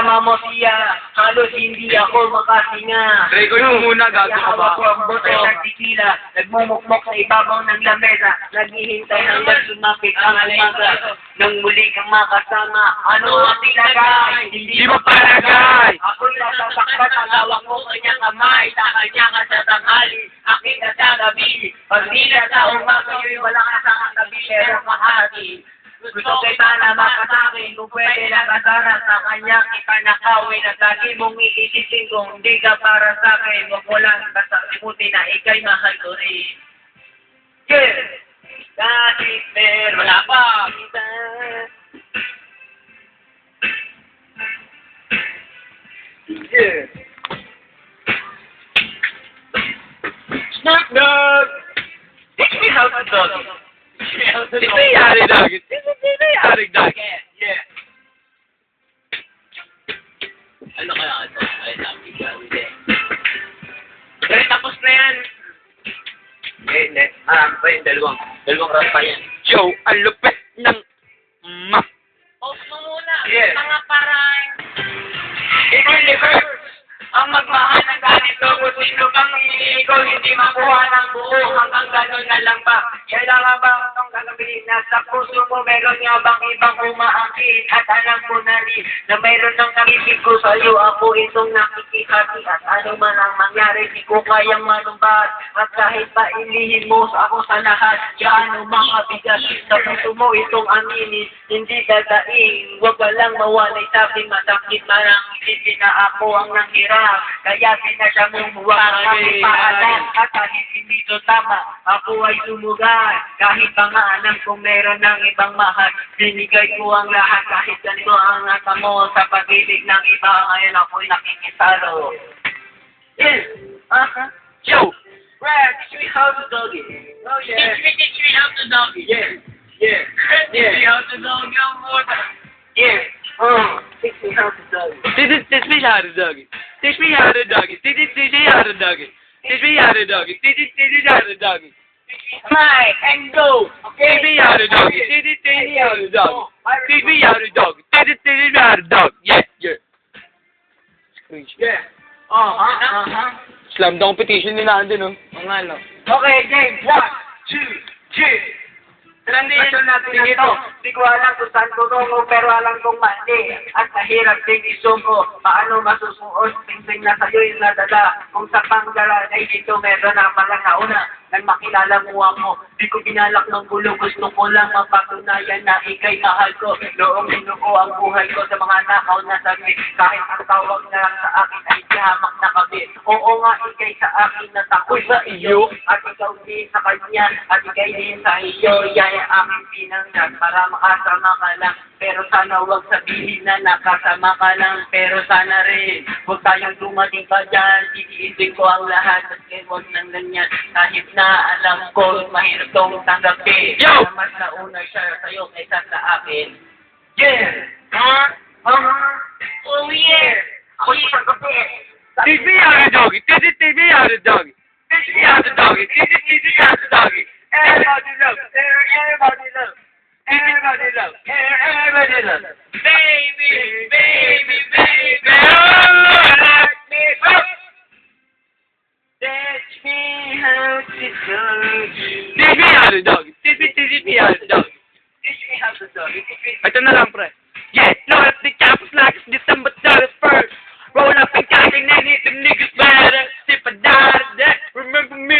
kasama mo siya, halos hindi ako makasinga. Record mo muna, gago ka ba? Hawak ko ang bote ng titila, nagmumukmok sa ibabaw ng lamesa, naghihintay hanggang sumapit ang umaga. Nang muli kang makasama, ano ang tinagay? Hindi mo palagay! Ako'y nasasaktan, ang hawak mo kanyang kamay, sa kanya ka sa tanghali, akin na sa gabi. Pag di na sa umaga, yun wala ka sa katabi, pero kahati. Gusto kita na makasakin, kung pwede lang kasara sa kanya, ipanakawin at lagi mong iisipin kung hindi ka para sa akin, huwag mo lang kasalimutin na ikay mahal ko rin. Yeah! Kahit meron wala pa kita. Yeah! Snoop Dogg! Teach me how to dog. Ito yari, dog. Ito yari, dog. Yeah. Ano kaya ito? Ay, sabi ka, hindi. Eh, tapos na yan. Hindi. Pa yung dalawang round pa yan. Joe, ang lupit ng ma. Off mo muna. Yeah. Mga parang... It really hurts. Ang magmahal ng ganito, kung sino bang hindi ko hindi makuha ng buo, hanggang gano'n na lang ba? Kailangan ba itong gagawin na sa puso mo, meron nga bang ibang umaangkin? At alam ko na rin na meron ng nakisip ko sa'yo, ako itong nakikihati. At ano man ang mangyari, di ko kayang manumbat. At kahit pa ilihin mo ako sa lahat, gaano makabigat sa puso mo itong aminin, hindi dadaing. Huwag ka lang mawalay sa akin, masakit marang isipin na ako ang nanghirap. Kaya sinasya mong huwag kami paalam. At kahit hindi ito tama, ako ay sumugal. Kahit pa nga alam kung meron ng ibang mahal, binigay ko ang lahat. Kahit ganito ang nasa mo sa pag-ibig ng iba, ngayon ako'y nakikisalo. Yes! Joe! Brad, teach me how to dog it. Oh yeah. Teach me how to dog it. Yeah. Yeah. Teach me how to dog it. Yeah. Teach me how to dog it. Teach me how to dog it. Teach me how to dog it. Teach me how to dog it. Teach me how to dog it. Teach me how to dog it. Mike, and go. Okay. Teach me how to dog it. Teach me how to dog it. Teach me how to dog it. Teach me how to dog it. Yeah, yeah. Yeah. Slam dunk competition din na andun, no? Oo nga, no. Okay, game. 1, 2, 3. Transition natin na ito. Di ko alam kung saan tutungo, pero alam kong mali. At mahirap din isumpo. Paano masusuot? Tingting na sa'yo yung nadala. Kung sa panggala ay dito, meron na palang nauna. Nang makilala mo ako, di ko binalak ng gulo. Gusto ko lang mapatunayan na ikay mahal ko. Noong minuko ang buhay ko sa mga nakaw na sabi. Kahit ang tawag na lang sa akin ay hamak na kami. Oo nga, ikay sa akin na takoy sa iyo. At ikaw din sa kanya. At ikay din sa iyo. Yan ang aking pinanggan para makasama ka lang. Pero sana huwag sabihin na nakasama ka lang. Pero sana rin, huwag tayong dumating pa dyan. Iitin ko ang lahat at huwag nang ganyan. Kahit na alam ko, mahirap tong tanggapin. Yo! Mas nauna siya sa'yo kaysa sa akin. Yeah! Oh yeah! Ako yung tanggapin. Teach me how to dog it. Teach me how to dog it. Teach me how to dog it. Teach me how to dog it. Everybody love, everybody love, everybody love, everybody love. Baby, baby, baby, let me up. Teach me how to dog it. Teach me how to dog it. Teach me how to dog it. Teach me how to dog it. Ito na lang, pre. Yeah, load up the campus like it's December 31st. Roll up and counting, they need the niggas better. If I die today, remember me